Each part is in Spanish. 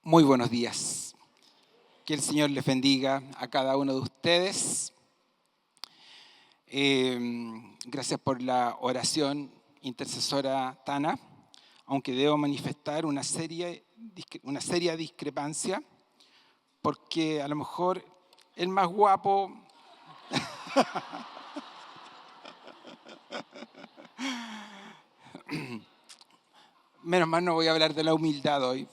Muy buenos días. Que el Señor les bendiga a cada uno de ustedes. Gracias por la oración intercesora Tana, aunque debo manifestar una seria discrepancia, porque a lo mejor el más guapo menos mal no voy a hablar de la humildad hoy.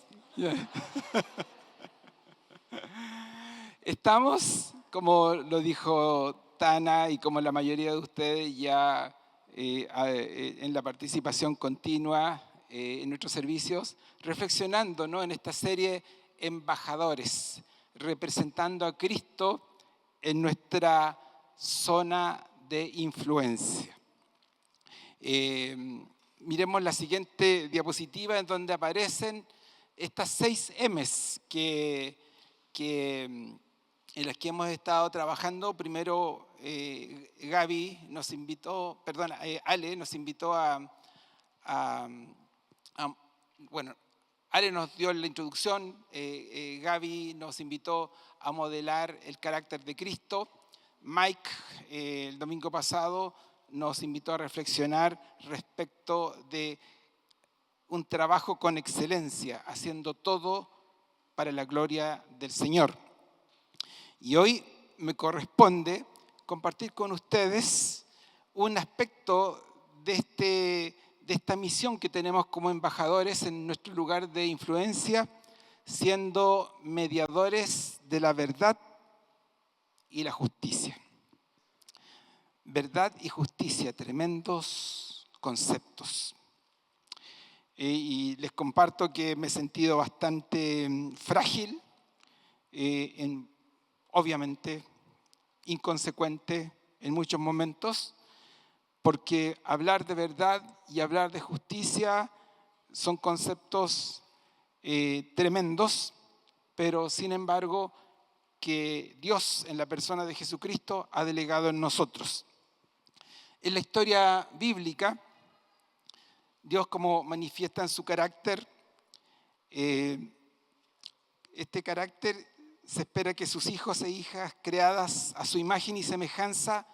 Estamos, como lo dijo Tana y como la mayoría de ustedes ya en la participación continua en nuestros servicios, reflexionando, ¿no?, en esta serie Embajadores, representando a Cristo en nuestra zona de influencia. Miremos la siguiente diapositiva en donde aparecen estas 6 M's en las que hemos estado trabajando. Primero, Ale nos invitó Ale nos dio la introducción, Gaby nos invitó a modelar el carácter de Cristo. Mike, el domingo pasado, nos invitó a reflexionar respecto de un trabajo con excelencia, haciendo todo para la gloria del Señor. Y hoy me corresponde compartir con ustedes un aspecto de esta misión que tenemos como embajadores en nuestro lugar de influencia, siendo mediadores de la verdad y la justicia. Verdad y justicia, tremendos conceptos. Y les comparto que me he sentido bastante frágil, obviamente inconsecuente en muchos momentos, porque hablar de verdad y hablar de justicia son conceptos tremendos, pero sin embargo que Dios en la persona de Jesucristo ha delegado en nosotros. En la historia bíblica, Dios, como manifiesta en su carácter, este carácter se espera que sus hijos e hijas creadas a su imagen y semejanza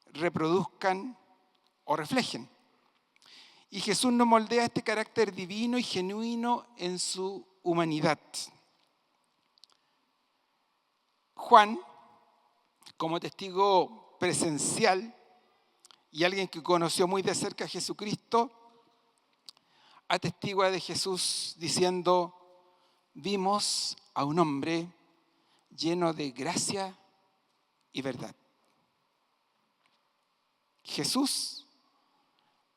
reproduzcan o reflejen. Y Jesús nos moldea este carácter divino y genuino en su humanidad. Juan, como testigo presencial y alguien que conoció muy de cerca a Jesucristo, atestigua de Jesús diciendo: vimos a un hombre lleno de gracia y verdad. Jesús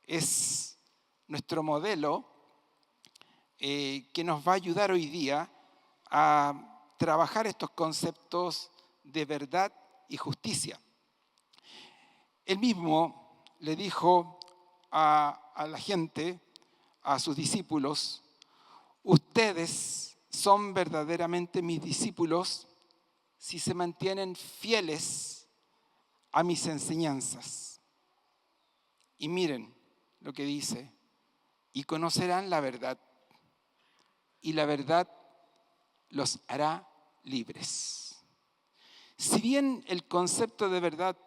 es nuestro modelo que nos va a ayudar hoy día a trabajar estos conceptos de verdad y justicia. Él mismo le dijo a la gente, a sus discípulos: ustedes son verdaderamente mis discípulos si se mantienen fieles a mis enseñanzas. Y miren lo que dice: y conocerán la verdad, y la verdad los hará libres. Si bien el concepto de verdad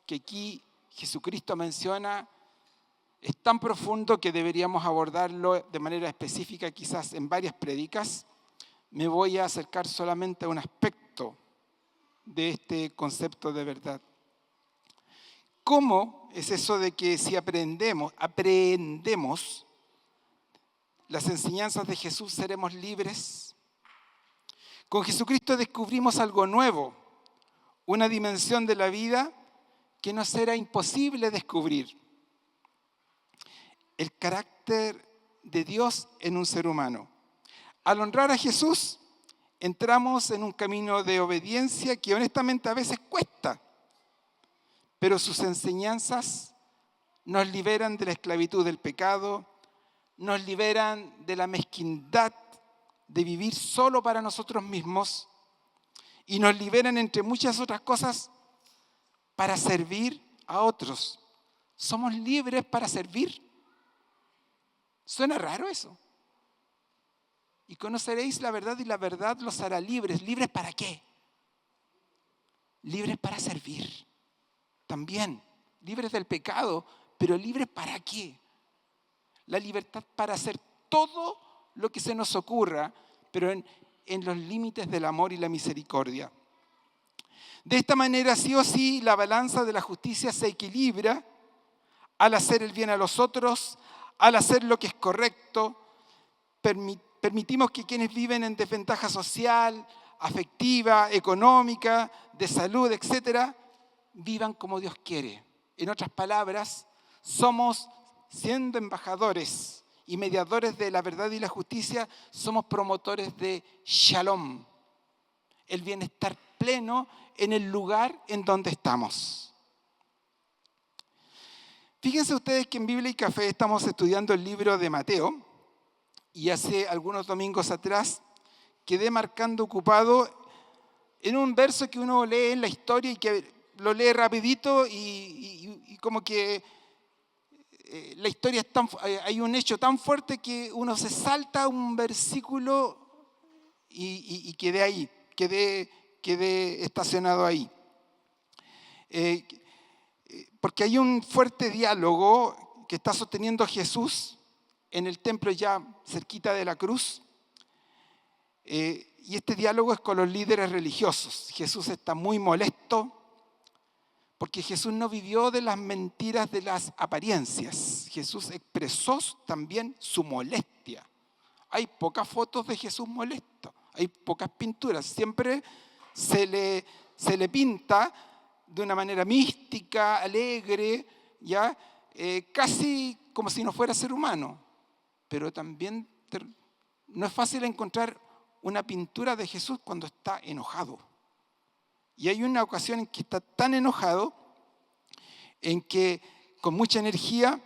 que aquí Jesucristo menciona es tan profundo que deberíamos abordarlo de manera específica, quizás en varias prédicas, me voy a acercar solamente a un aspecto de este concepto de verdad. ¿Cómo es eso de que si aprendemos las enseñanzas de Jesús, seremos libres? Con Jesucristo descubrimos algo nuevo, una dimensión de la vida que nos era imposible descubrir: el carácter de Dios en un ser humano. Al honrar a Jesús, entramos en un camino de obediencia que honestamente a veces cuesta, pero sus enseñanzas nos liberan de la esclavitud del pecado, nos liberan de la mezquindad de vivir solo para nosotros mismos y nos liberan, entre muchas otras cosas, para servir a otros. Somos libres para servir. ¿Suena raro eso? Y conoceréis la verdad y la verdad los hará libres. ¿Libres para qué? Libres para servir. También, libres del pecado, pero libres para qué? La libertad para hacer todo lo que se nos ocurra, pero en los límites del amor y la misericordia. De esta manera, sí o sí, la balanza de la justicia se equilibra al hacer el bien a los otros, al hacer lo que es correcto. Permitimos que quienes viven en desventaja social, afectiva, económica, de salud, etc., vivan como Dios quiere. En otras palabras, somos, siendo embajadores y mediadores de la verdad y la justicia, somos promotores de Shalom, el bienestar pleno en el lugar en donde estamos. Fíjense ustedes que en Biblia y Café estamos estudiando el libro de Mateo y hace algunos domingos atrás quedé marcando ocupado en un verso que uno lee en la historia y que lo lee rapidito y como que la historia es hay un hecho tan fuerte que uno se salta un versículo y quedé ahí, quedé estacionado ahí. Porque hay un fuerte diálogo que está sosteniendo Jesús en el templo ya cerquita de la cruz. Y este diálogo es con los líderes religiosos. Jesús está muy molesto porque Jesús no vivió de las mentiras de las apariencias. Jesús expresó también su molestia. Hay pocas fotos de Jesús molesto, hay pocas pinturas. Siempre se le pinta de una manera mística, alegre, ¿ya? Casi como si no fuera ser humano. Pero también no es fácil encontrar una pintura de Jesús cuando está enojado. Y hay una ocasión en que está tan enojado, en que con mucha energía,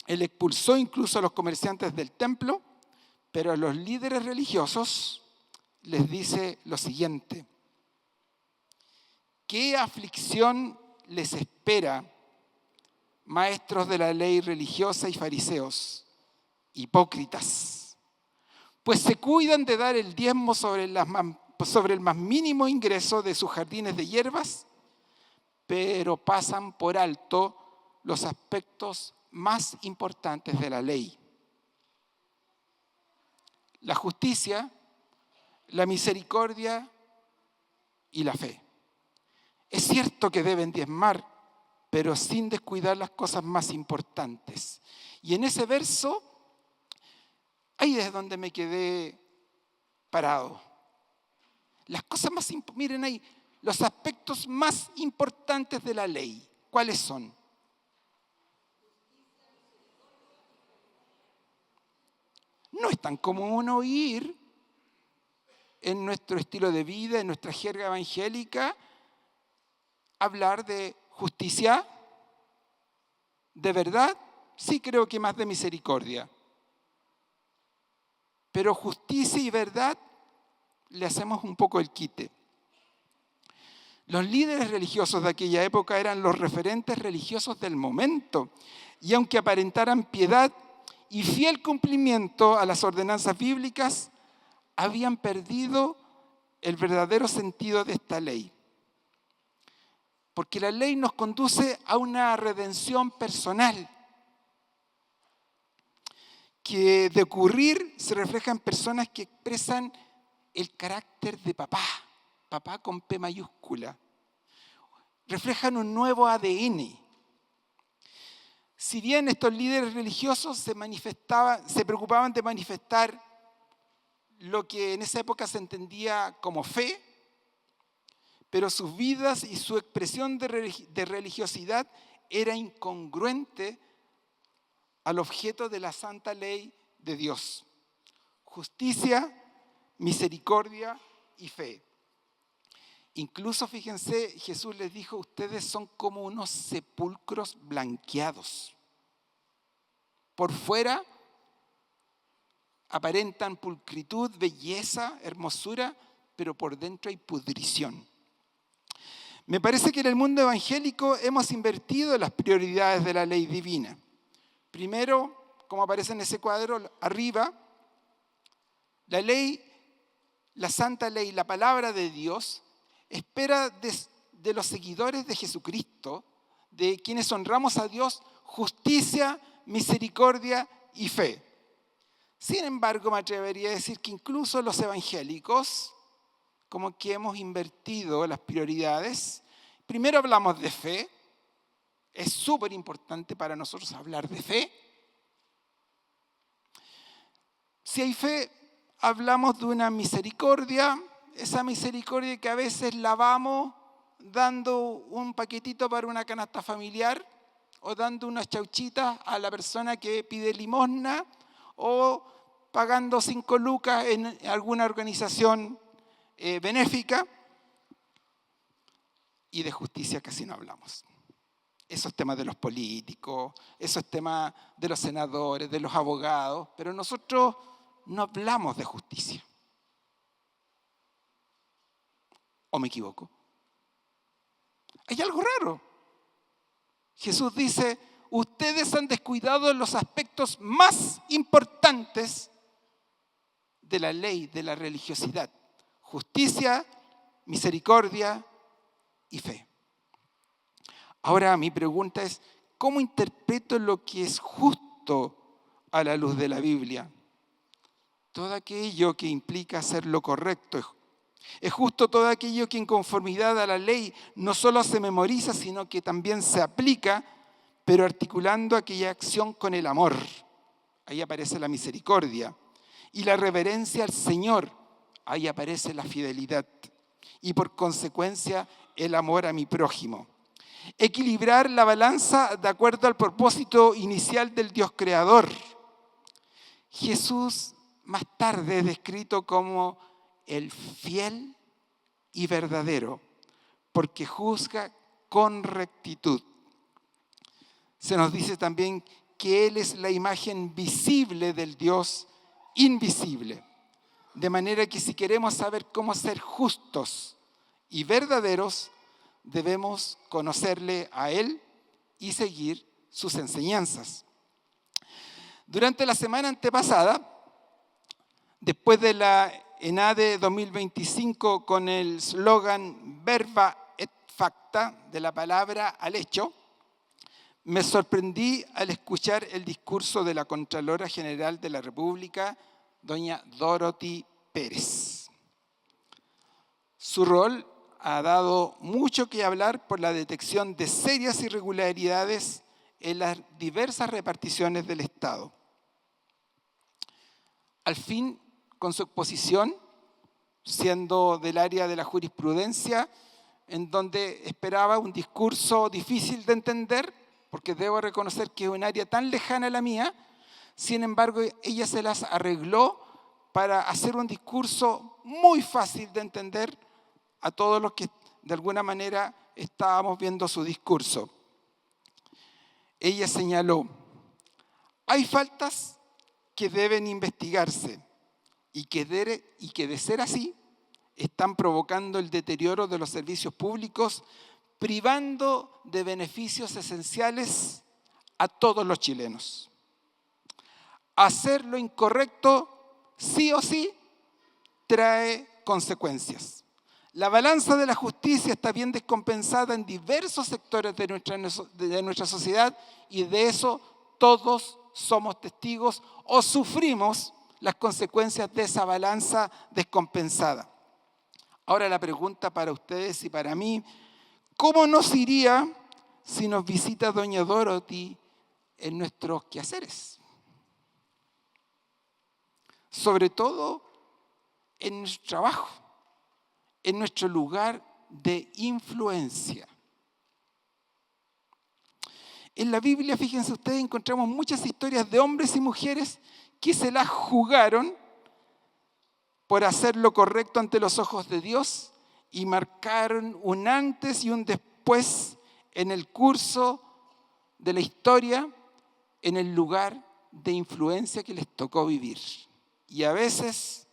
él expulsó incluso a los comerciantes del templo, pero a los líderes religiosos les dice lo siguiente: ¿qué aflicción les espera, maestros de la ley religiosa y fariseos, hipócritas? Pues se cuidan de dar el diezmo sobre el más mínimo ingreso de sus jardines de hierbas, pero pasan por alto los aspectos más importantes de la ley: la justicia, la misericordia y la fe. Es cierto que deben diezmar, pero sin descuidar las cosas más importantes. Y en ese verso, ahí es donde me quedé parado. Las cosas más importantes, miren ahí, los aspectos más importantes de la ley, ¿cuáles son? No es tan común oír en nuestro estilo de vida, en nuestra jerga evangélica, hablar de justicia, de verdad, sí creo que más de misericordia. Pero justicia y verdad le hacemos un poco el quite. Los líderes religiosos de aquella época eran los referentes religiosos del momento, y aunque aparentaran piedad y fiel cumplimiento a las ordenanzas bíblicas, habían perdido el verdadero sentido de esta ley. Porque la ley nos conduce a una redención personal, que de ocurrir se refleja en personas que expresan el carácter de papá con P mayúscula. Reflejan un nuevo ADN. Si bien estos líderes religiosos se preocupaban de manifestar lo que en esa época se entendía como fe, pero sus vidas y su expresión de religiosidad era incongruente al objeto de la santa ley de Dios: justicia, misericordia y fe. Incluso, fíjense, Jesús les dijo: ustedes son como unos sepulcros blanqueados. Por fuera aparentan pulcritud, belleza, hermosura, pero por dentro hay pudrición. Me parece que en el mundo evangélico hemos invertido las prioridades de la ley divina. Primero, como aparece en ese cuadro arriba, La ley, la santa ley, la palabra de Dios, espera de los seguidores de Jesucristo, de quienes honramos a Dios, justicia, misericordia y fe. Sin embargo, me atrevería a decir que incluso los evangélicos, como que hemos invertido las prioridades. Primero hablamos de fe. Es súper importante para nosotros hablar de fe. Si hay fe, hablamos de una misericordia, esa misericordia que a veces lavamos dando un paquetito para una canasta familiar o dando unas chauchitas a la persona que pide limosna o pagando 5 lucas en alguna organización benéfica. Y de justicia casi no hablamos. Esos temas de los políticos, esos temas de los senadores, de los abogados, pero nosotros no hablamos de justicia. ¿O me equivoco? Hay algo raro. Jesús dice, ustedes han descuidado los aspectos más importantes de la ley, de la religiosidad. Justicia, misericordia y fe. Ahora mi pregunta es, ¿cómo interpreto lo que es justo a la luz de la Biblia? Todo aquello que implica hacer lo correcto. Es justo todo aquello que en conformidad a la ley no solo se memoriza, sino que también se aplica, pero articulando aquella acción con el amor. Ahí aparece la misericordia. Y la reverencia al Señor. Ahí aparece la fidelidad. Y por consecuencia, el amor a mi prójimo. Equilibrar la balanza de acuerdo al propósito inicial del Dios creador. Jesús más tarde es descrito como el fiel y verdadero, porque juzga con rectitud. Se nos dice también que Él es la imagen visible del Dios invisible. De manera que si queremos saber cómo ser justos y verdaderos, debemos conocerle a Él y seguir sus enseñanzas. Durante la semana antepasada, después de la ENADE 2025 con el slogan Verba et Facta, de la palabra al hecho, me sorprendí al escuchar el discurso de la Contralora General de la República, doña Dorothy Pérez. Su rol ha dado mucho que hablar por la detección de serias irregularidades en las diversas reparticiones del Estado. Al fin, con su exposición, siendo del área de la jurisprudencia, en donde esperaba un discurso difícil de entender, porque debo reconocer que es un área tan lejana a la mía, sin embargo, ella se las arregló para hacer un discurso muy fácil de entender a todos los que de alguna manera estábamos viendo su discurso. Ella señaló, hay faltas que deben investigarse y que de ser así, están provocando el deterioro de los servicios públicos, privando de beneficios esenciales a todos los chilenos. Hacer lo incorrecto, sí o sí, trae consecuencias. La balanza de la justicia está bien descompensada en diversos sectores de nuestra sociedad y de eso todos somos testigos o sufrimos las consecuencias de esa balanza descompensada. Ahora la pregunta para ustedes y para mí, ¿cómo nos iría si nos visita doña Dorothy en nuestros quehaceres? Sobre todo en nuestro trabajo, en nuestro lugar de influencia. En la Biblia, fíjense ustedes, encontramos muchas historias de hombres y mujeres que se las jugaron por hacer lo correcto ante los ojos de Dios y marcaron un antes y un después en el curso de la historia, en el lugar de influencia que les tocó vivir. Y a veces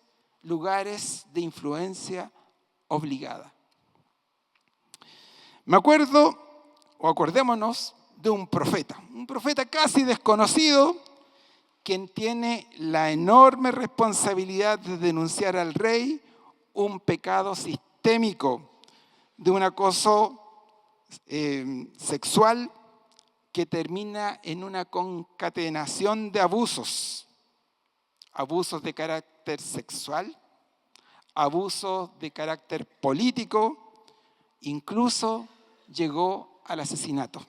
lugares de influencia obligada. Me acuerdo, o acordémonos, de un profeta casi desconocido, quien tiene la enorme responsabilidad de denunciar al rey un pecado sistémico de un acoso sexual que termina en una concatenación de abusos. Abusos de carácter sexual, abusos de carácter político, incluso llegó al asesinato.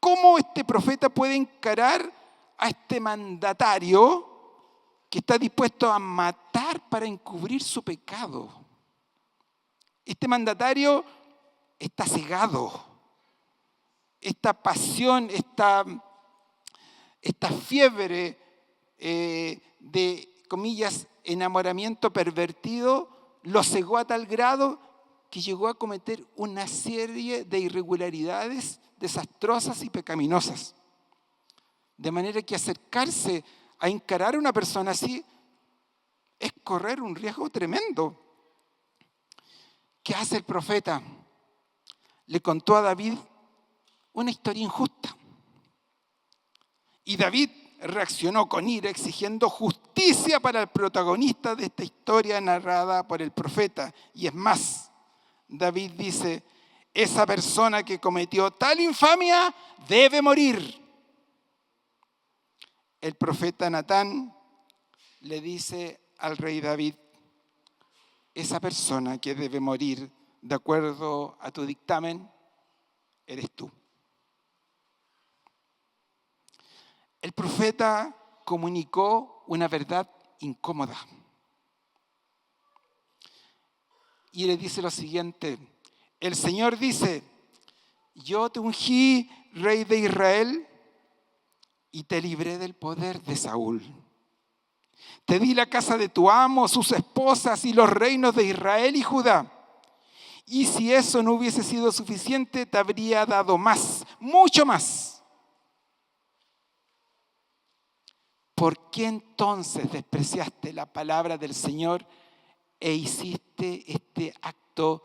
¿Cómo este profeta puede encarar a este mandatario que está dispuesto a matar para encubrir su pecado? Este mandatario está cegado. Esta pasión, esta fiebre de, comillas, enamoramiento pervertido, lo cegó a tal grado que llegó a cometer una serie de irregularidades desastrosas y pecaminosas. De manera que acercarse a encarar a una persona así es correr un riesgo tremendo. ¿Qué hace el profeta? Le contó a David una historia injusta. Y David reaccionó con ira exigiendo justicia para el protagonista de esta historia narrada por el profeta. Y es más, David dice, esa persona que cometió tal infamia debe morir. El profeta Natán le dice al rey David, esa persona que debe morir de acuerdo a tu dictamen, eres tú. El profeta comunicó una verdad incómoda. Y le dice lo siguiente, el Señor dice, yo te ungí rey de Israel y te libré del poder de Saúl. Te di la casa de tu amo, sus esposas y los reinos de Israel y Judá. Y si eso no hubiese sido suficiente, te habría dado más, mucho más. ¿Por qué entonces despreciaste la palabra del Señor e hiciste este acto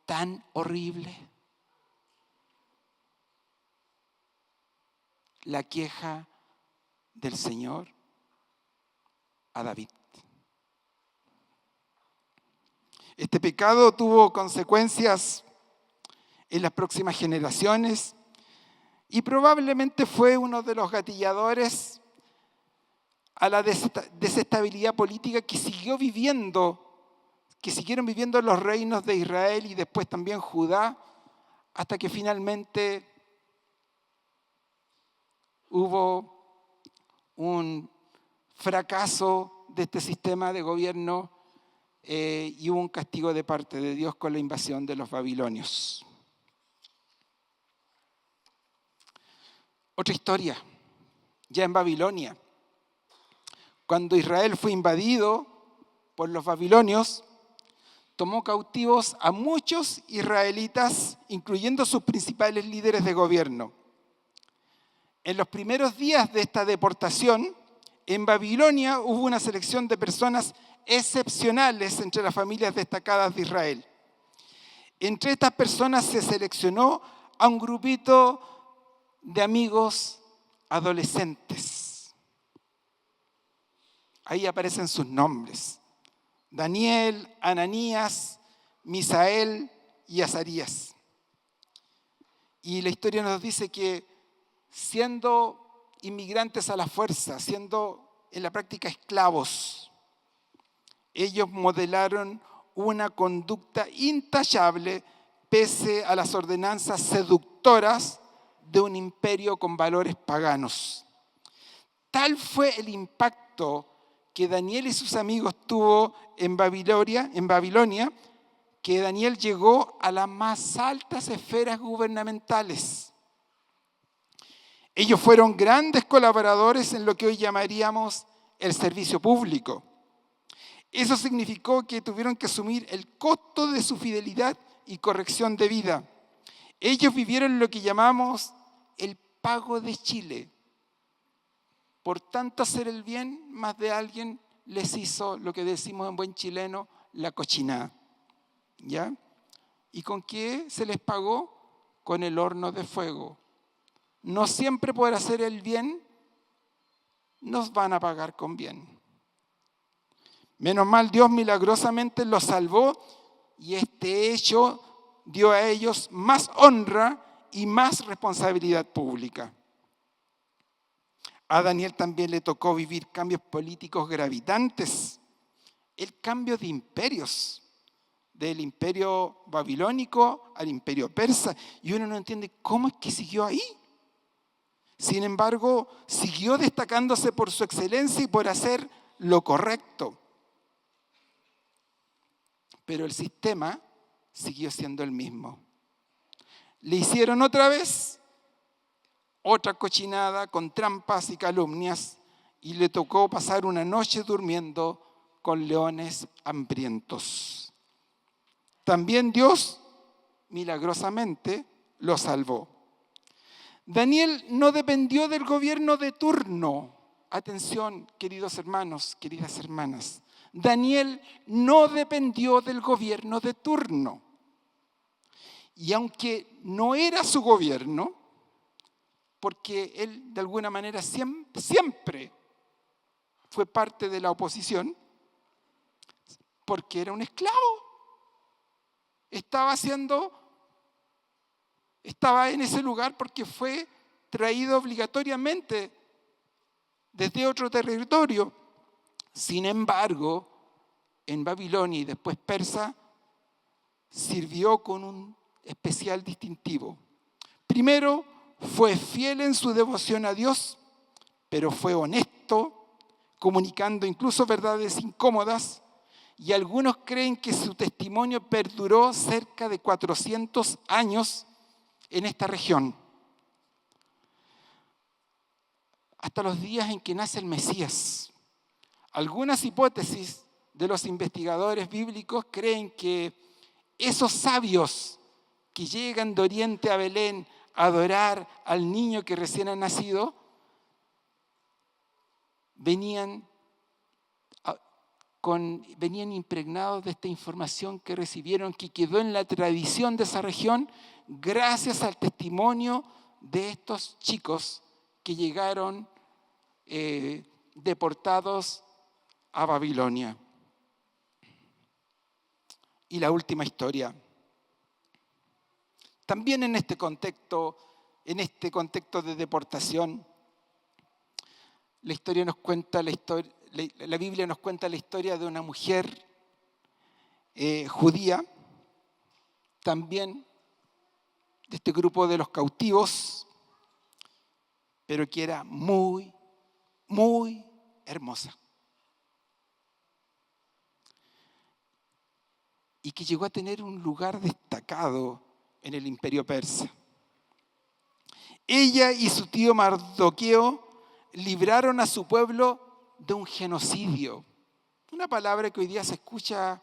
tan horrible? La queja del Señor a David. Este pecado tuvo consecuencias en las próximas generaciones y probablemente fue uno de los gatilladores a la desestabilidad política que siguieron viviendo los reinos de Israel y después también Judá, hasta que finalmente hubo un fracaso de este sistema de gobierno y hubo un castigo de parte de Dios con la invasión de los babilonios. Otra historia, ya en Babilonia. Cuando Israel fue invadido por los babilonios, tomó cautivos a muchos israelitas, incluyendo sus principales líderes de gobierno. En los primeros días de esta deportación, en Babilonia hubo una selección de personas excepcionales entre las familias destacadas de Israel. Entre estas personas se seleccionó a un grupito de amigos adolescentes. Ahí aparecen sus nombres: Daniel, Ananías, Misael y Azarías. Y la historia nos dice que siendo inmigrantes a la fuerza, siendo en la práctica esclavos, ellos modelaron una conducta intachable pese a las ordenanzas seductoras de un imperio con valores paganos. Tal fue el impacto que Daniel y sus amigos tuvo en Babilonia, que Daniel llegó a las más altas esferas gubernamentales. Ellos fueron grandes colaboradores en lo que hoy llamaríamos el servicio público. Eso significó que tuvieron que asumir el costo de su fidelidad y corrección de vida. Ellos vivieron lo que llamamos el pago de Chile. Por tanto hacer el bien, más de alguien les hizo lo que decimos en buen chileno, la cochinada. ¿Ya? ¿Y con qué se les pagó? Con el horno de fuego. no siempre por hacer el bien nos van a pagar con bien. Menos mal, Dios milagrosamente los salvó y este hecho dio a ellos más honra y más responsabilidad pública. A Daniel también le tocó vivir cambios políticos gravitantes, el cambio de imperios, del imperio babilónico al imperio persa, y uno no entiende cómo es que siguió ahí. Sin embargo, siguió destacándose por su excelencia y por hacer lo correcto. Pero el sistema siguió siendo el mismo. Le hicieron otra vez otra cochinada con trampas y calumnias y le tocó pasar una noche durmiendo con leones hambrientos. También Dios, milagrosamente, lo salvó. Daniel no dependió del gobierno de turno. Atención, queridos hermanos, queridas hermanas. Daniel no dependió del gobierno de turno. Y aunque no era su gobierno, porque él de alguna manera siempre fue parte de la oposición, porque era un esclavo. Estaba en ese lugar porque fue traído obligatoriamente desde otro territorio. Sin embargo, en Babilonia y después Persa, sirvió con un especial distintivo. Primero, fue fiel en su devoción a Dios, pero fue honesto, comunicando incluso verdades incómodas, y algunos creen que su testimonio perduró cerca de 400 años en esta región, hasta los días en que nace el Mesías. Algunas hipótesis de los investigadores bíblicos creen que esos sabios que llegan de Oriente a Belén a adorar al niño que recién ha nacido, venían impregnados de esta información que recibieron, que quedó en la tradición de esa región, gracias al testimonio de estos chicos que llegaron deportados a Babilonia. Y la última historia. También en este contexto de deportación, la Biblia nos cuenta la historia de una mujer judía, también de este grupo de los cautivos, pero que era muy, muy hermosa. Y que llegó a tener un lugar destacado en el imperio persa. Ella y su tío Mardoqueo libraron a su pueblo de un genocidio. Una palabra que hoy día se escucha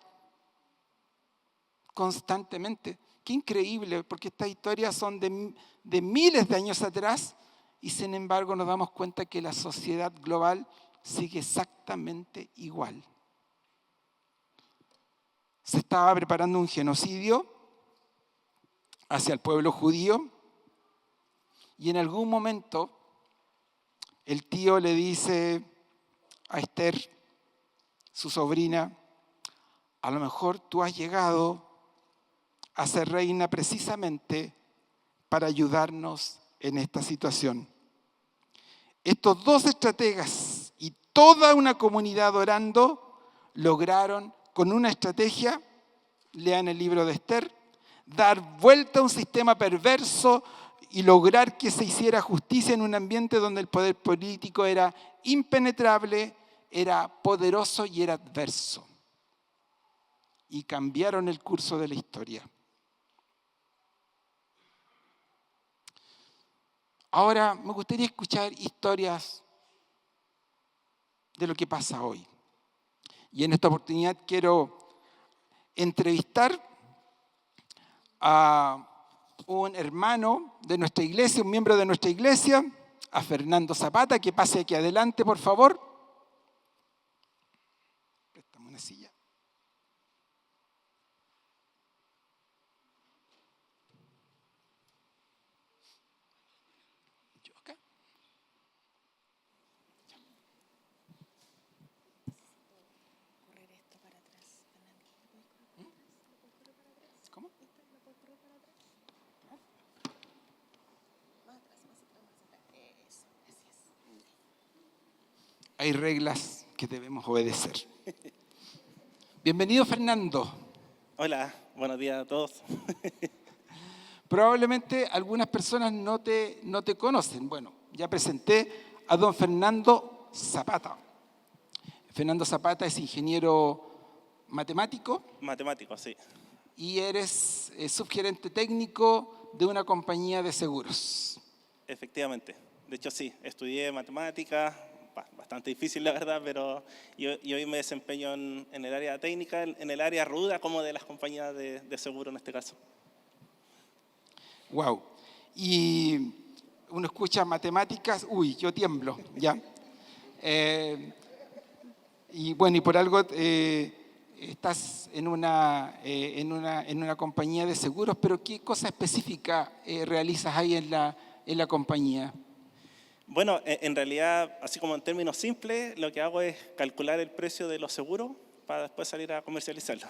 constantemente. Qué increíble, porque estas historias son de miles de años atrás y sin embargo nos damos cuenta que la sociedad global sigue exactamente igual. Se estaba preparando un genocidio hacia el pueblo judío y en algún momento el tío le dice a Esther, su sobrina, a lo mejor tú has llegado a ser reina precisamente para ayudarnos en esta situación. Estos dos estrategas y toda una comunidad orando lograron con una estrategia, lean el libro de Esther, dar vuelta a un sistema perverso y lograr que se hiciera justicia en un ambiente donde el poder político era impenetrable, era poderoso y era adverso. Y cambiaron el curso de la historia. Ahora me gustaría escuchar historias de lo que pasa hoy. Y en esta oportunidad quiero entrevistar a un hermano de nuestra iglesia, un miembro de nuestra iglesia, a Fernando Zapata, que pase aquí adelante, por favor. Préstame una silla. hay reglas que debemos obedecer. Bienvenido, Fernando. Hola, buenos días a todos. Probablemente algunas personas no te conocen. Bueno, ya presenté a don Fernando Zapata. Fernando Zapata es ingeniero matemático Matemático, sí, y eres subgerente técnico de una compañía de seguros. efectivamente. De hecho, sí, estudié matemáticas, bastante difícil la verdad, pero yo hoy me desempeño en el área técnica, en el área ruda como de las compañías de seguro en este caso. Wow. Y uno escucha matemáticas, uy, yo tiemblo, ya. Y bueno, y por algo estás en una compañía de seguros, pero ¿qué cosa específica realizas ahí en la compañía? Bueno, en realidad, así como en términos simples, lo que hago es calcular el precio de los seguros para después salir a comercializarlo.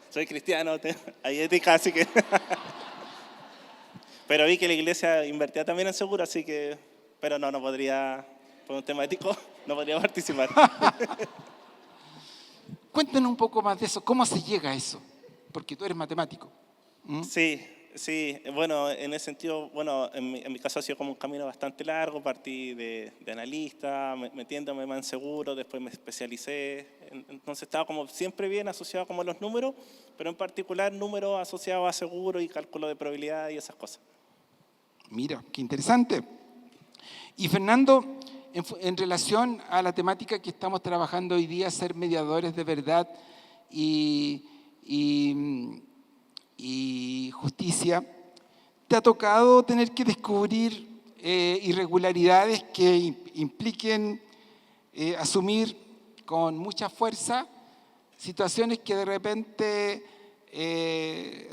Soy cristiano, hay ética, así que... Pero vi que la iglesia invertía también en seguro, así que... Pero no podría, por un tema ético, no podría participar. Cuéntanos un poco más de eso, ¿cómo se llega a eso? Porque tú eres matemático. ¿Mm? Sí, bueno, en ese sentido, bueno, en mi caso ha sido como un camino bastante largo, partí de analista, metiéndome más en seguro, después me especialicé, entonces estaba como siempre bien asociado como a los números, pero en particular números asociados a seguro y cálculo de probabilidad y esas cosas. Mira, qué interesante. Y Fernando, en relación a la temática que estamos trabajando hoy día, ser mediadores de verdad y, y- y justicia, ¿te ha tocado tener que descubrir irregularidades que impliquen asumir con mucha fuerza situaciones que de repente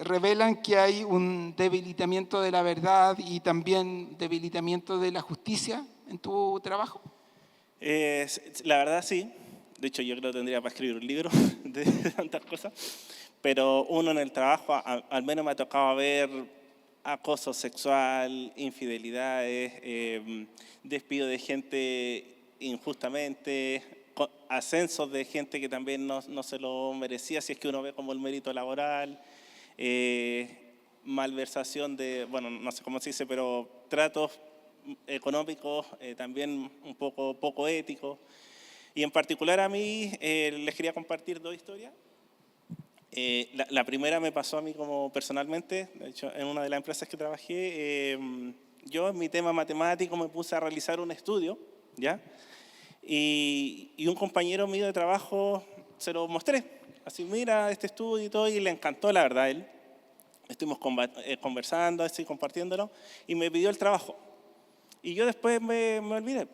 revelan que hay un debilitamiento de la verdad y también debilitamiento de la justicia en tu trabajo? La verdad sí, de hecho yo creo que tendría para escribir un libro de tantas cosas, pero uno en el trabajo, al menos me ha tocado ver acoso sexual, infidelidades, despido de gente injustamente, ascensos de gente que también no se lo merecía, si es que uno ve como el mérito laboral, malversación de, bueno, no sé cómo se dice, pero tratos económicos también un poco éticos. Y en particular a mí les quería compartir dos historias. La primera me pasó a mí como personalmente, de hecho en una de las empresas que trabajé, yo en mi tema matemático me puse a realizar un estudio, ¿ya? Y un compañero mío de trabajo se lo mostré, así mira este estudio y todo, y le encantó la verdad a él. Estuvimos conversando, así compartiéndolo, y me pidió el trabajo. Y yo después me olvidé.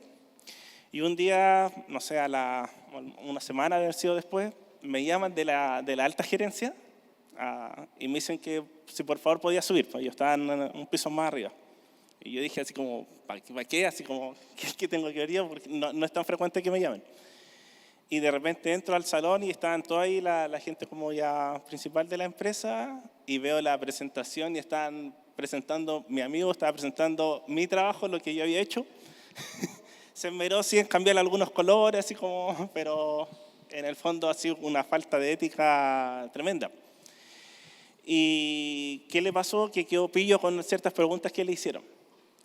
Y un día, no sé, una semana de haber sido después, me llaman de la alta gerencia y me dicen que si por favor podía subir, pues yo estaba en un piso más arriba. Y yo dije así como, ¿para qué? Así como, ¿qué tengo que ver yo? Porque no es tan frecuente que me llamen. Y de repente entro al salón y estaban toda ahí la gente como ya principal de la empresa y veo la presentación y estaban presentando, mi amigo estaba presentando mi trabajo, lo que yo había hecho. Se esmeró sí en cambiar algunos colores, así como, pero en el fondo ha sido una falta de ética tremenda. ¿Y qué le pasó? Que quedó pillo con ciertas preguntas que le hicieron.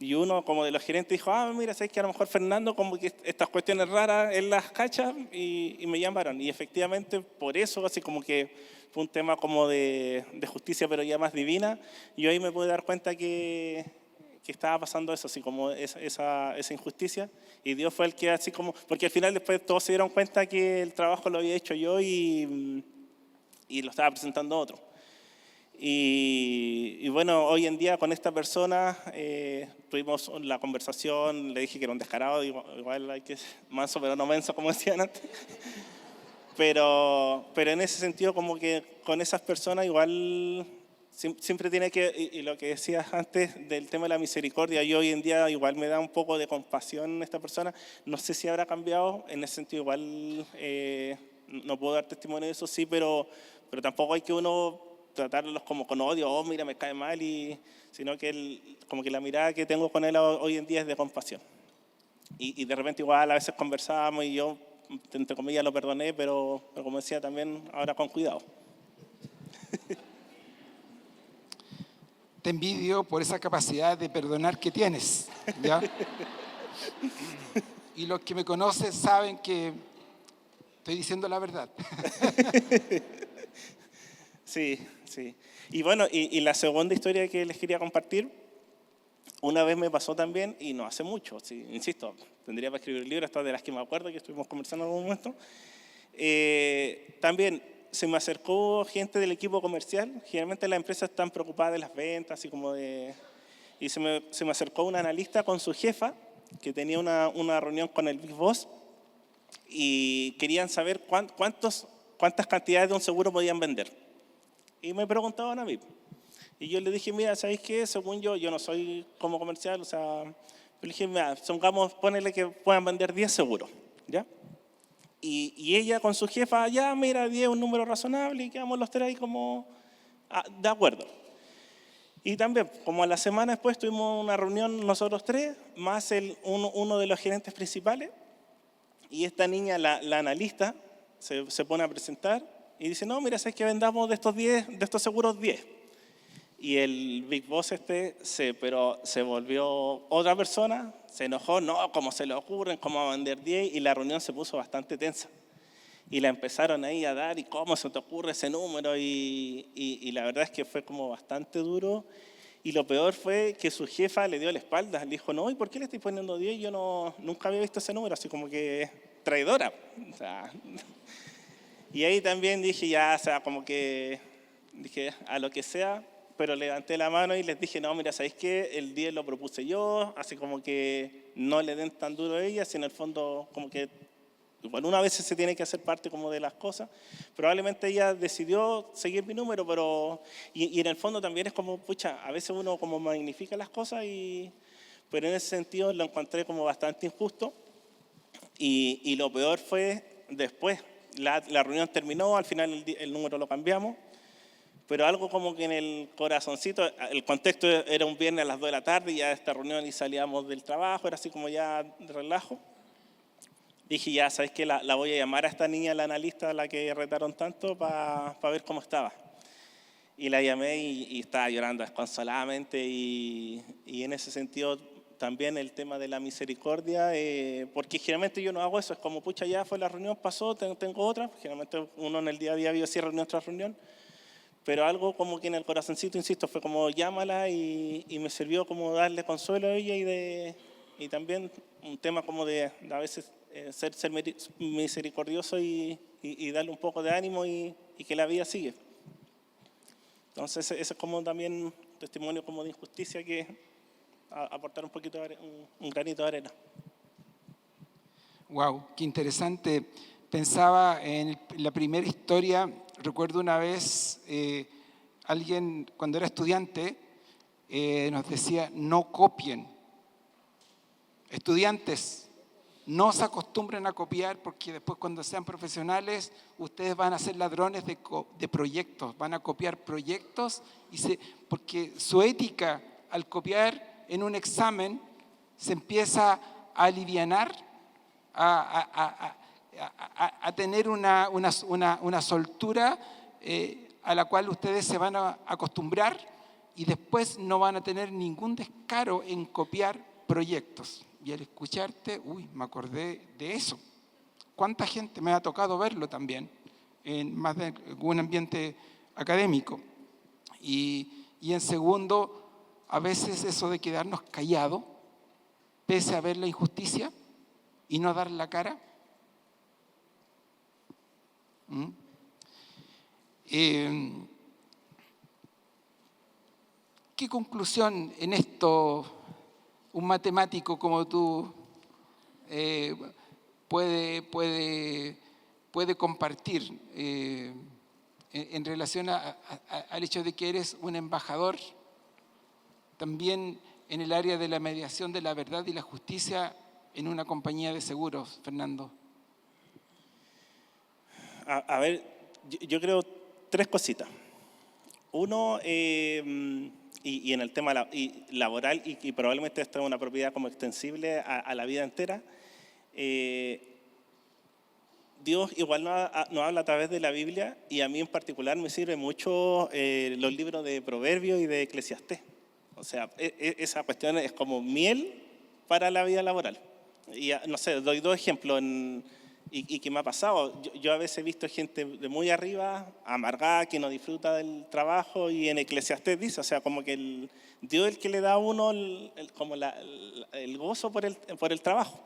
Y uno como de los gerentes dijo, mira, sabes que a lo mejor Fernando como que estas cuestiones raras él las cacha y me llamaron. Y efectivamente por eso, así como que fue un tema como de justicia pero ya más divina, yo ahí me pude dar cuenta que estaba pasando eso, así como esa injusticia. Y Dios fue el que así como, porque al final después todos se dieron cuenta que el trabajo lo había hecho yo y lo estaba presentando otro. Y bueno, hoy en día con esta persona tuvimos la conversación, le dije que era un descarado, igual hay que manso pero no menso, como decían antes. Pero en ese sentido, como que con esas personas igual siempre tiene que, y lo que decías antes del tema de la misericordia, yo hoy en día igual me da un poco de compasión esta persona, no sé si habrá cambiado, en ese sentido igual no puedo dar testimonio de eso, sí, pero tampoco hay que uno tratarlos como con odio, mira, me cae mal, sino que como que la mirada que tengo con él hoy en día es de compasión. Y de repente igual a veces conversábamos y yo, entre comillas, lo perdoné, pero como decía también, ahora con cuidado. Te envidio por esa capacidad de perdonar que tienes, ¿ya? Y los que me conocen saben que estoy diciendo la verdad. Sí, sí. Y bueno, y la segunda historia que les quería compartir, una vez me pasó también, y no hace mucho, sí, insisto, tendría para escribir el libro, estas de las que me acuerdo que estuvimos conversando en algún momento. También se me acercó gente del equipo comercial, generalmente las empresas están preocupadas de las ventas, así como de... Y se me acercó un analista con su jefa, que tenía una reunión con el Big Boss, y querían saber cuántas cantidades de un seguro podían vender. Y me preguntaban a mí. Y yo le dije, mira, ¿sabéis qué? Según yo no soy como comercial, o sea, le dije, mira, supongamos, ponele que puedan vender 10 seguros, ¿ya? Y ella con su jefa, ya, mira, 10 es un número razonable y quedamos los tres ahí como, de acuerdo. Y también, como a la semana después tuvimos una reunión nosotros tres, más uno de los gerentes principales, y esta niña, la analista, se pone a presentar y dice, no, mira, ¿sabes que vendamos de estos seguros 10? Y el Big Boss pero se volvió otra persona, se enojó, no, ¿cómo se le ocurren? ¿Cómo va a vender 10? Y la reunión se puso bastante tensa. Y la empezaron ahí a dar, ¿y cómo se te ocurre ese número? Y la verdad es que fue como bastante duro. Y lo peor fue que su jefa le dio la espalda. Le dijo, no, ¿y por qué le estoy poniendo 10? Yo nunca había visto ese número, así como que traidora. O sea, y ahí también dije, ya, o sea, como que dije, a lo que sea, pero levanté la mano y les dije, no, mira, ¿sabéis qué? El 10 lo propuse yo, así como que no le den tan duro a ella, si en el fondo como que, bueno, una vez se tiene que hacer parte como de las cosas. Probablemente ella decidió seguir mi número, pero, y en el fondo también es como, pucha, a veces uno como magnifica las cosas, pero en ese sentido lo encontré como bastante injusto. Y lo peor fue después. La reunión terminó, al final el número lo cambiamos, pero algo como que en el corazoncito, el contexto era un viernes a las 2 de la tarde, ya de esta reunión y salíamos del trabajo, era así como ya de relajo. Dije, ya, ¿sabes qué? La voy a llamar a esta niña, la analista, a la que retaron tanto, para ver cómo estaba. Y la llamé y estaba llorando desconsoladamente y en ese sentido también el tema de la misericordia, porque generalmente yo no hago eso, es como, pucha, ya fue la reunión, pasó, tengo otra, generalmente uno en el día a día vive así reunión tras reunión, pero algo como que en el corazoncito, insisto, fue como llámala y me sirvió como darle consuelo a ella y también un tema como de a veces ser misericordioso y darle un poco de ánimo y que la vida sigue. Entonces, ese es como también un testimonio como de injusticia que aportar un poquito, un granito de arena. Wow, qué interesante. Pensaba en la primera historia, recuerdo una vez alguien cuando era estudiante nos decía, no copien. Estudiantes, no se acostumbren a copiar porque después cuando sean profesionales ustedes van a ser ladrones de proyectos, van a copiar proyectos porque su ética al copiar en un examen se empieza a alivianar, a tener una soltura a la cual ustedes se van a acostumbrar y después no van a tener ningún descaro en copiar proyectos. Y al escucharte, me acordé de eso. ¿Cuánta gente me ha tocado verlo también en más de algún ambiente académico? Y en segundo, a veces eso de quedarnos callados, pese a ver la injusticia y no dar la cara. ¿Qué conclusión en esto un matemático como tú puede compartir en relación al hecho de que eres un embajador también en el área de la mediación de la verdad y la justicia en una compañía de seguros, Fernando? A ver, yo creo tres cositas. Uno, y en el tema laboral, y probablemente esto es una propiedad como extensible a la vida entera, Dios igual nos habla a través de la Biblia, y a mí en particular me sirve mucho los libros de Proverbios y de Eclesiastés. O sea, esa cuestión es como miel para la vida laboral. Y no sé, doy 2 ejemplos y que me ha pasado. Yo a veces he visto gente de muy arriba, amargada, que no disfruta del trabajo, y en Eclesiastés dice, o sea, como que Dios es el que le da a uno el gozo por el trabajo.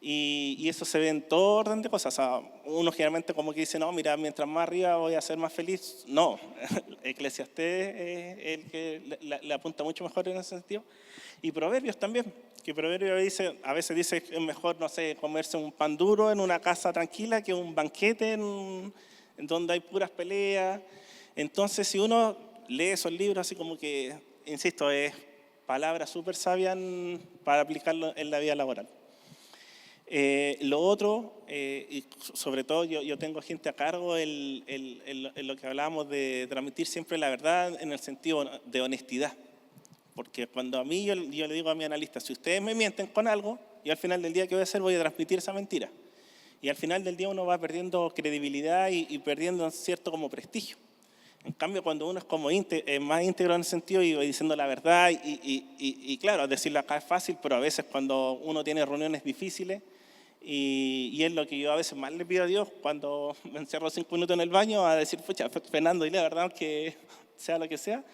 Y eso se ve en todo orden de cosas. O sea, uno generalmente como que dice, no, mira, mientras más arriba voy a ser más feliz. No, Eclesiastés es el que le apunta mucho mejor en ese sentido. Y Proverbios también, que Proverbios a veces dice que es mejor, no sé, comerse un pan duro en una casa tranquila que un banquete en donde hay puras peleas. Entonces, si uno lee esos libros, así como que, insisto, es palabra súper sabia para aplicarlo en la vida laboral. Lo otro, y sobre todo yo tengo gente a cargo en lo que hablábamos de transmitir siempre la verdad en el sentido de honestidad. Porque cuando a mí yo le digo a mi analista, si ustedes me mienten con algo, yo al final del día, ¿qué voy a hacer? Voy a transmitir esa mentira. Y al final del día uno va perdiendo credibilidad y perdiendo cierto como prestigio. En cambio, cuando uno es como más íntegro en ese sentido y va diciendo la verdad, y claro, decirlo acá es fácil, pero a veces cuando uno tiene reuniones difíciles, y es lo que yo a veces más le pido a Dios cuando me encierro 5 minutos en el baño, a decir, pucha, Fernando, y la verdad que sea lo que sea,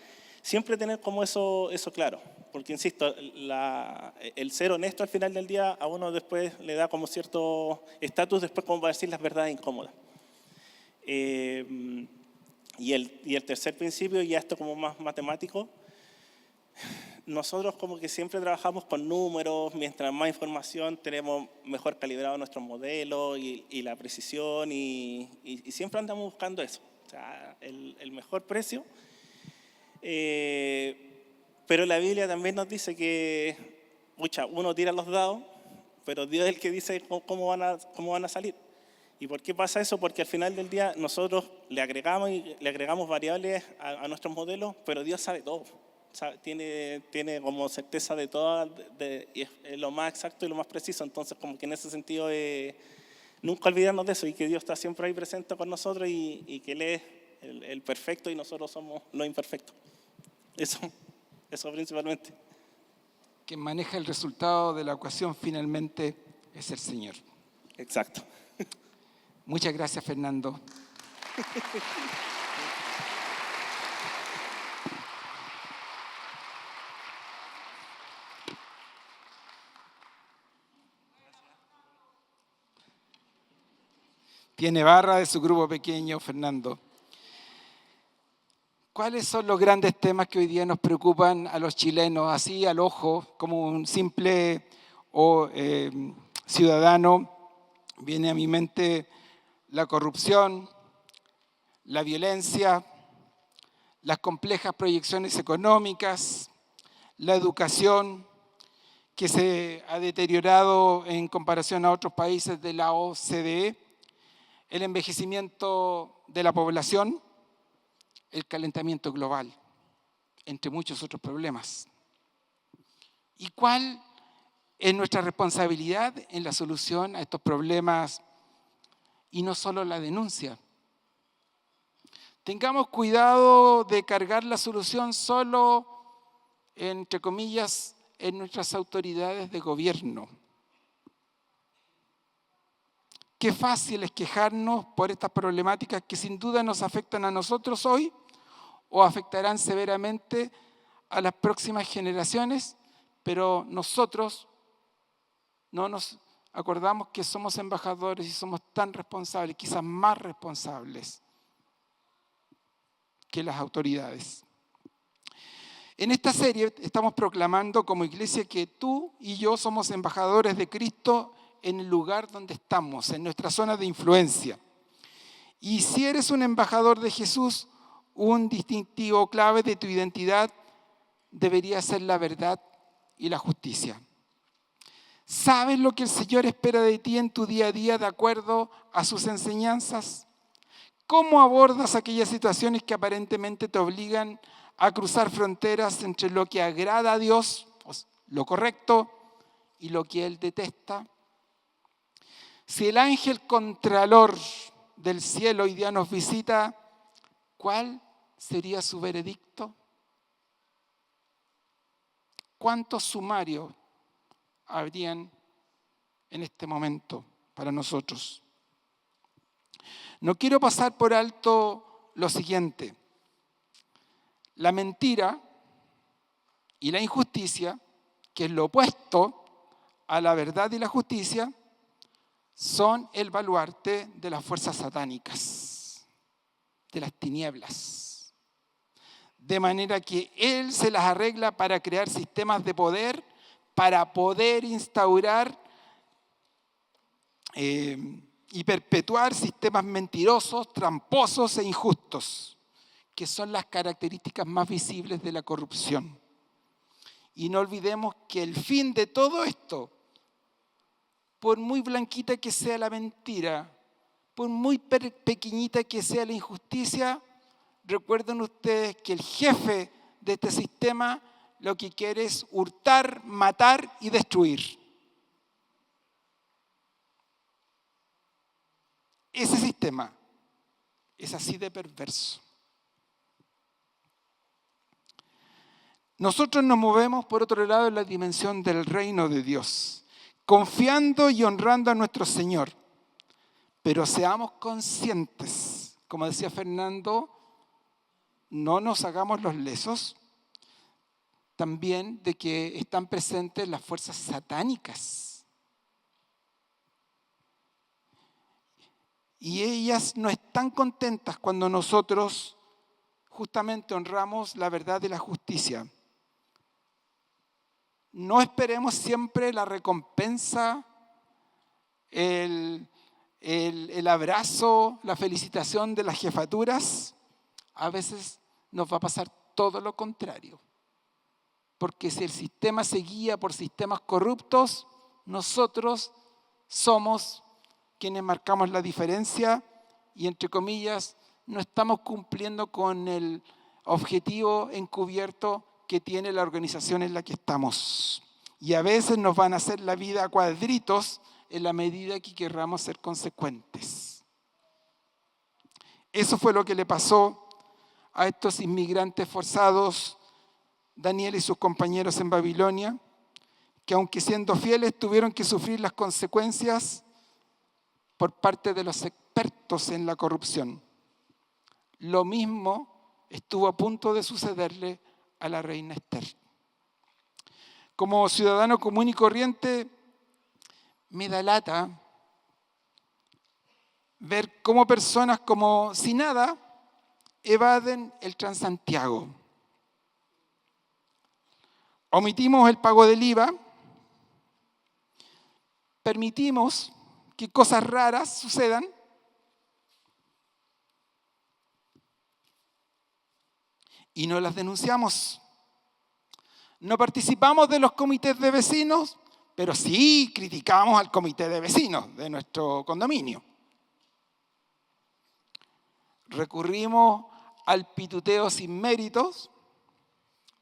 siempre tener como eso claro. Porque, insisto, el ser honesto al final del día a uno después le da como cierto estatus después como para decir las verdades incómodas. Y el tercer principio, y esto como más matemático, nosotros como que siempre trabajamos con números, mientras más información tenemos mejor calibrado nuestros modelos y la precisión, y siempre andamos buscando eso, o sea, el mejor precio. Pero la Biblia también nos dice que uno tira los dados, pero Dios es el que dice cómo van a salir. ¿Y por qué pasa eso? Porque al final del día nosotros le agregamos variables a nuestros modelos, pero Dios sabe todo. Tiene como certeza de todo, y es lo más exacto y lo más preciso. Entonces, como que en ese sentido, nunca olvidarnos de eso, y que Dios está siempre ahí presente con nosotros, y que Él es el perfecto y nosotros somos los imperfectos. Eso principalmente. Quien maneja el resultado de la ecuación finalmente es el Señor. Exacto. Muchas gracias, Fernando. Tiene barra de su grupo pequeño, Fernando. ¿Cuáles son los grandes temas que hoy día nos preocupan a los chilenos, así al ojo, como un simple ciudadano? Viene a mi mente la corrupción, la violencia, las complejas proyecciones económicas, la educación, que se ha deteriorado en comparación a otros países de la OCDE, el envejecimiento de la población, el calentamiento global, entre muchos otros problemas. ¿Y cuál es nuestra responsabilidad en la solución a estos problemas y no solo la denuncia? Tengamos cuidado de cargar la solución solo, entre comillas, en nuestras autoridades de gobierno. Qué fácil es quejarnos por estas problemáticas que sin duda nos afectan a nosotros hoy o afectarán severamente a las próximas generaciones, pero nosotros no nos acordamos que somos embajadores y somos tan responsables, quizás más responsables que las autoridades. En esta serie estamos proclamando como iglesia que tú y yo somos embajadores de Cristo en el lugar donde estamos, en nuestra zona de influencia. Y si eres un embajador de Jesús, un distintivo clave de tu identidad debería ser la verdad y la justicia. ¿Sabes lo que el Señor espera de ti en tu día a día de acuerdo a sus enseñanzas? ¿Cómo abordas aquellas situaciones que aparentemente te obligan a cruzar fronteras entre lo que agrada a Dios, lo correcto, y lo que Él detesta. Si el ángel contralor del cielo hoy día nos visita, ¿cuál sería su veredicto? ¿Cuántos sumarios habrían en este momento para nosotros? No quiero pasar por alto lo siguiente. La mentira y la injusticia, que es lo opuesto a la verdad y la justicia, son el baluarte de las fuerzas satánicas, de las tinieblas. De manera que Él se las arregla para crear sistemas de poder, para poder instaurar y perpetuar sistemas mentirosos, tramposos e injustos, que son las características más visibles de la corrupción. Y no olvidemos que el fin de todo esto, por muy blanquita que sea la mentira, por muy pequeñita que sea la injusticia, recuerden ustedes que el jefe de este sistema lo que quiere es hurtar, matar y destruir. Ese sistema es así de perverso. Nosotros nos movemos, por otro lado, en la dimensión del reino de Dios, confiando y honrando a nuestro Señor. Pero seamos conscientes, como decía Fernando, no nos hagamos los lesos, también de que están presentes las fuerzas satánicas. Y ellas no están contentas cuando nosotros justamente honramos la verdad y la justicia. No esperemos siempre la recompensa, el abrazo, la felicitación de las jefaturas. A veces nos va a pasar todo lo contrario. Porque si el sistema se guía por sistemas corruptos, nosotros somos quienes marcamos la diferencia y, entre comillas, no estamos cumpliendo con el objetivo encubierto que tiene la organización en la que estamos. Y a veces nos van a hacer la vida a cuadritos en la medida que querramos ser consecuentes. Eso fue lo que le pasó a estos inmigrantes forzados, Daniel y sus compañeros en Babilonia, que aunque siendo fieles tuvieron que sufrir las consecuencias por parte de los expertos en la corrupción. Lo mismo estuvo a punto de sucederle a la reina Esther. Como ciudadano común y corriente, me da lata ver cómo personas como si nada evaden el Transantiago. Omitimos el pago del IVA, permitimos que cosas raras sucedan y no las denunciamos. No participamos de los comités de vecinos, pero sí criticamos al comité de vecinos de nuestro condominio. Recurrimos al pituteo sin méritos.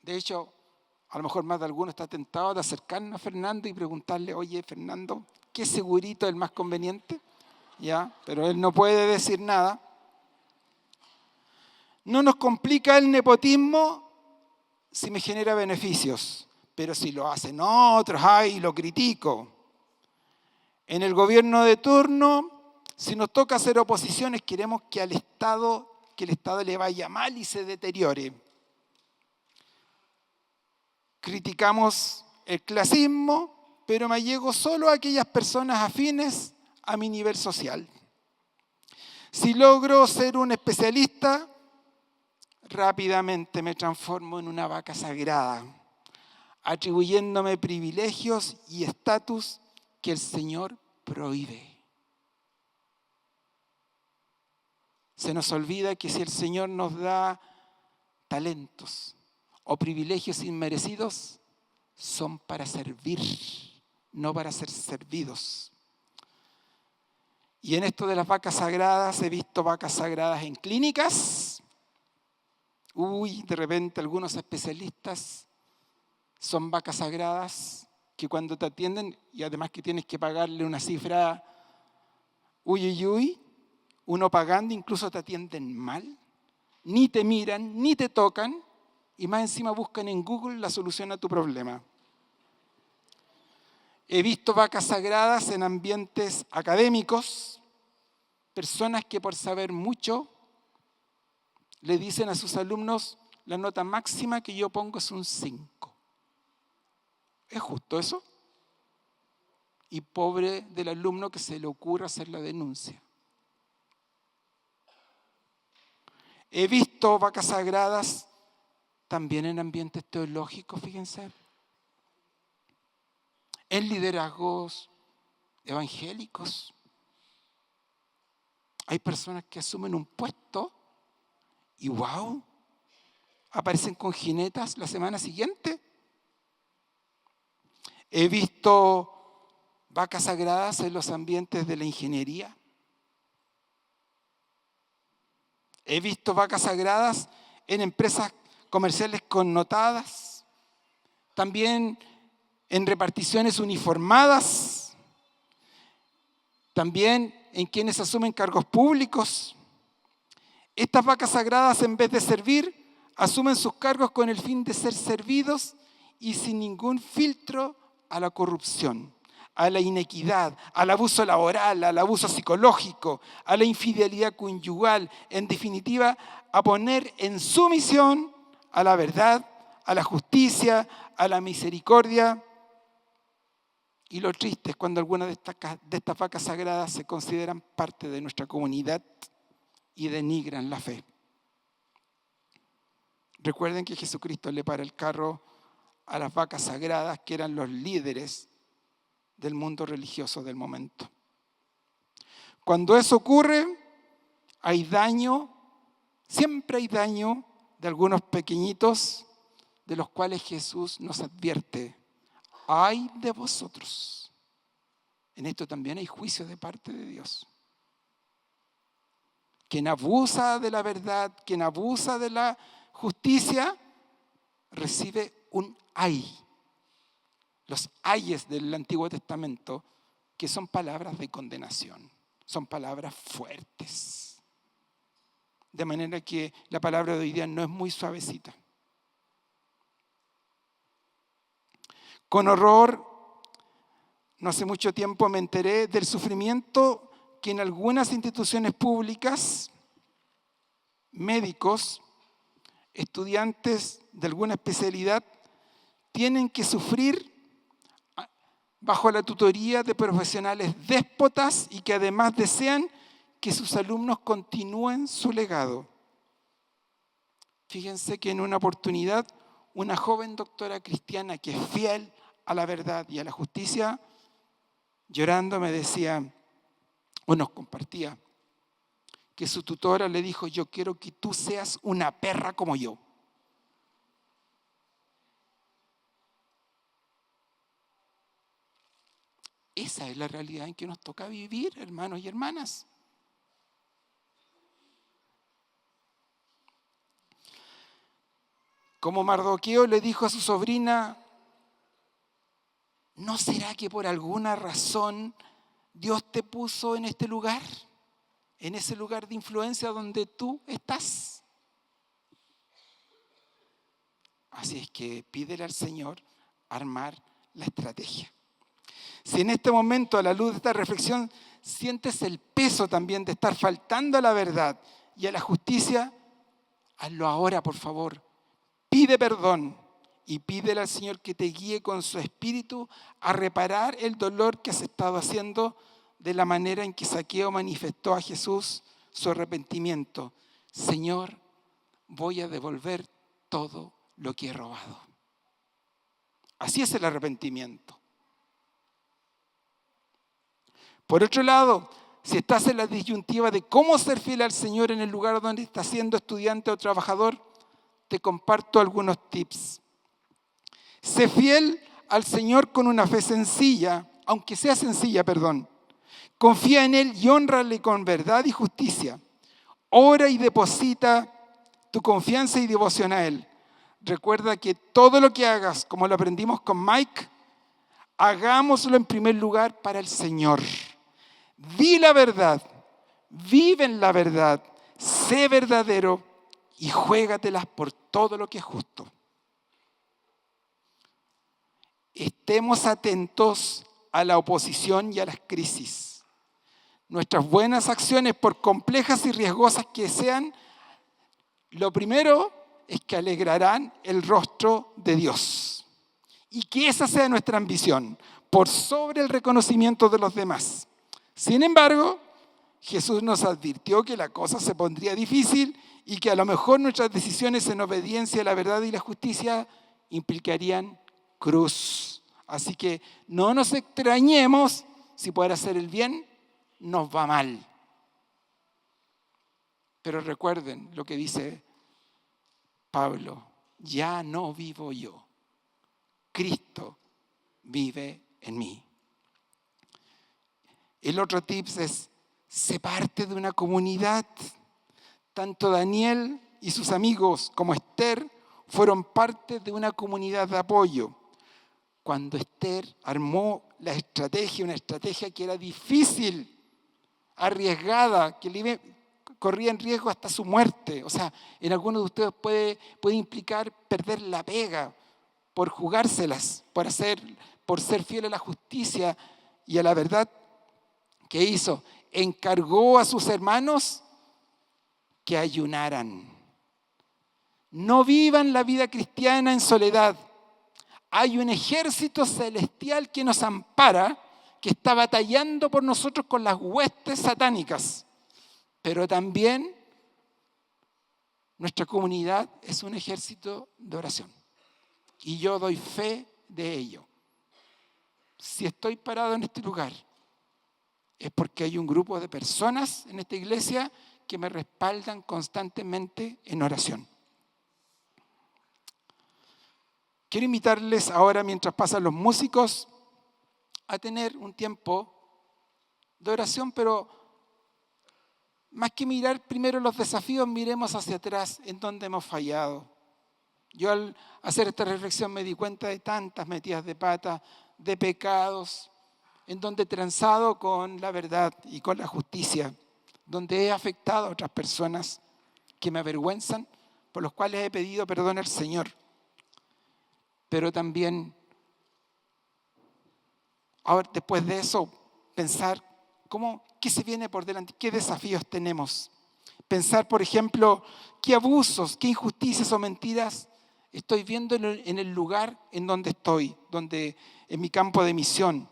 De hecho, a lo mejor más de alguno está tentado de acercarnos a Fernando y preguntarle: oye, Fernando, ¿qué segurito es el más conveniente? Ya, pero él no puede decir nada. No nos complica el nepotismo si me genera beneficios, pero si lo hacen otros, ¡ay, lo critico! En el gobierno de turno, si nos toca hacer oposiciones, queremos que el Estado le vaya mal y se deteriore. Criticamos el clasismo, pero me allego solo a aquellas personas afines a mi nivel social. Si logro ser un especialista, rápidamente me transformo en una vaca sagrada, atribuyéndome privilegios y estatus que el Señor prohíbe. Se nos olvida que si el Señor nos da talentos o privilegios inmerecidos, son para servir, no para ser servidos. Y en esto de las vacas sagradas, he visto vacas sagradas en clínicas, De repente algunos especialistas son vacas sagradas que cuando te atienden, y además que tienes que pagarle una cifra, uno pagando incluso te atienden mal, ni te miran, ni te tocan, y más encima buscan en Google la solución a tu problema. He visto vacas sagradas en ambientes académicos, personas que por saber mucho le dicen a sus alumnos: la nota máxima que yo pongo es un 5. ¿Es justo eso? Y pobre del alumno que se le ocurra hacer la denuncia. He visto vacas sagradas también en ambientes teológicos, fíjense, en liderazgos evangélicos. Hay personas que asumen un puesto y aparecen con jinetas la semana siguiente. He visto vacas sagradas en los ambientes de la ingeniería. He visto vacas sagradas en empresas comerciales connotadas, también en reparticiones uniformadas, también en quienes asumen cargos públicos. Estas vacas sagradas, en vez de servir, asumen sus cargos con el fin de ser servidos y sin ningún filtro a la corrupción, a la inequidad, al abuso laboral, al abuso psicológico, a la infidelidad conyugal, en definitiva, a poner en sumisión a la verdad, a la justicia, a la misericordia. Y lo triste es cuando algunas de estas vacas sagradas se consideran parte de nuestra comunidad y denigran la fe. Recuerden que Jesucristo le para el carro a las vacas sagradas que eran los líderes del mundo religioso del momento. Cuando eso ocurre, hay daño, siempre hay daño de algunos pequeñitos de los cuales Jesús nos advierte: ay de vosotros. En esto también hay juicio de parte de Dios. Quien abusa de la verdad, quien abusa de la justicia, recibe un ay. Los ayes del Antiguo Testamento, que son palabras de condenación, son palabras fuertes. De manera que la palabra de hoy día no es muy suavecita. Con horror, no hace mucho tiempo me enteré del sufrimiento que en algunas instituciones públicas, médicos, estudiantes de alguna especialidad, tienen que sufrir bajo la tutoría de profesionales déspotas y que además desean que sus alumnos continúen su legado. Fíjense que en una oportunidad, una joven doctora cristiana que es fiel a la verdad y a la justicia, llorando me decía, o nos compartía, que su tutora le dijo: yo quiero que tú seas una perra como yo. Esa es la realidad en que nos toca vivir, hermanos y hermanas. Como Mardoqueo le dijo a su sobrina: ¿no será que por alguna razón Dios te puso en este lugar? En ese lugar de influencia donde tú estás. Así es que pídele al Señor armar la estrategia. Si en este momento, a la luz de esta reflexión, sientes el peso también de estar faltando a la verdad y a la justicia, hazlo ahora, por favor. Pide perdón y pídele al Señor que te guíe con su espíritu a reparar el dolor que has estado haciendo, de la manera en que Zaqueo manifestó a Jesús su arrepentimiento. Señor, voy a devolver todo lo que he robado. Así es el arrepentimiento. Por otro lado, si estás en la disyuntiva de cómo ser fiel al Señor en el lugar donde estás siendo estudiante o trabajador, te comparto algunos tips. Sé fiel al Señor con una fe sencilla, aunque sea sencilla, Confía en Él y hónrale con verdad y justicia. Ora y deposita tu confianza y devoción a Él. Recuerda que todo lo que hagas, como lo aprendimos con Mike, hagámoslo en primer lugar para el Señor. Di la verdad, vive en la verdad, sé verdadero y juégatelas por todo lo que es justo. Estemos atentos a la oposición y a las crisis. Nuestras buenas acciones, por complejas y riesgosas que sean, lo primero es que alegrarán el rostro de Dios. Y que esa sea nuestra ambición, por sobre el reconocimiento de los demás. Sin embargo, Jesús nos advirtió que la cosa se pondría difícil y que a lo mejor nuestras decisiones en obediencia a la verdad y la justicia implicarían cruz. Así que no nos extrañemos si por hacer el bien nos va mal. Pero recuerden lo que dice Pablo: ya no vivo yo, Cristo vive en mí. El otro tips es: sé parte de una comunidad. Tanto Daniel y sus amigos como Esther fueron parte de una comunidad de apoyo. Cuando Esther armó la estrategia, una estrategia que era difícil, arriesgada, que corría en riesgo hasta su muerte. O sea, en algunos de ustedes puede implicar perder la pega por jugárselas, por ser fiel a la justicia y a la verdad. ¿Qué hizo? Encargó a sus hermanos que ayunaran. No vivan la vida cristiana en soledad. Hay un ejército celestial que nos ampara, que está batallando por nosotros con las huestes satánicas. Pero también nuestra comunidad es un ejército de oración. Y yo doy fe de ello. Si estoy parado en este lugar, es porque hay un grupo de personas en esta iglesia que me respaldan constantemente en oración. Quiero invitarles ahora, mientras pasan los músicos, a tener un tiempo de oración, pero más que mirar primero los desafíos, miremos hacia atrás en donde hemos fallado. Yo al hacer esta reflexión me di cuenta de tantas metidas de pata, de pecados, en donde he transado con la verdad y con la justicia, donde he afectado a otras personas que me avergüenzan, por los cuales he pedido perdón al Señor. Pero también, ahora después de eso, pensar qué se viene por delante, qué desafíos tenemos. Pensar, por ejemplo, qué abusos, qué injusticias o mentiras estoy viendo en el lugar en donde estoy, en mi campo de misión.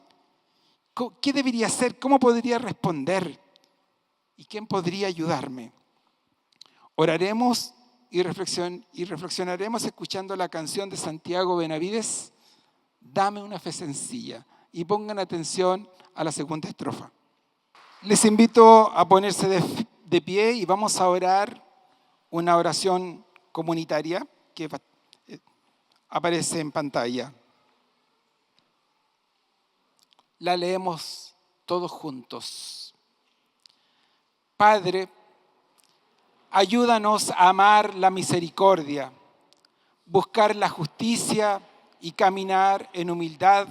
¿Qué debería hacer? ¿Cómo podría responder? ¿Y quién podría ayudarme? Oraremos y reflexionaremos escuchando la canción de Santiago Benavides, Dame una fe sencilla. Y pongan atención a la segunda estrofa. Les invito a ponerse de pie y vamos a orar una oración comunitaria que aparece en pantalla. La leemos todos juntos. Padre, ayúdanos a amar la misericordia, buscar la justicia y caminar en humildad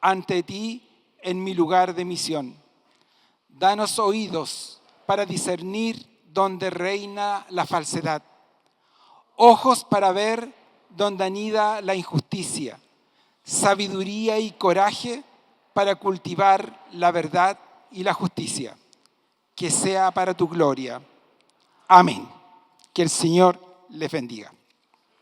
ante ti en mi lugar de misión. Danos oídos para discernir donde reina la falsedad, ojos para ver donde anida la injusticia, sabiduría y coraje para cultivar la verdad y la justicia. Que sea para tu gloria. Amén. Que el Señor les bendiga.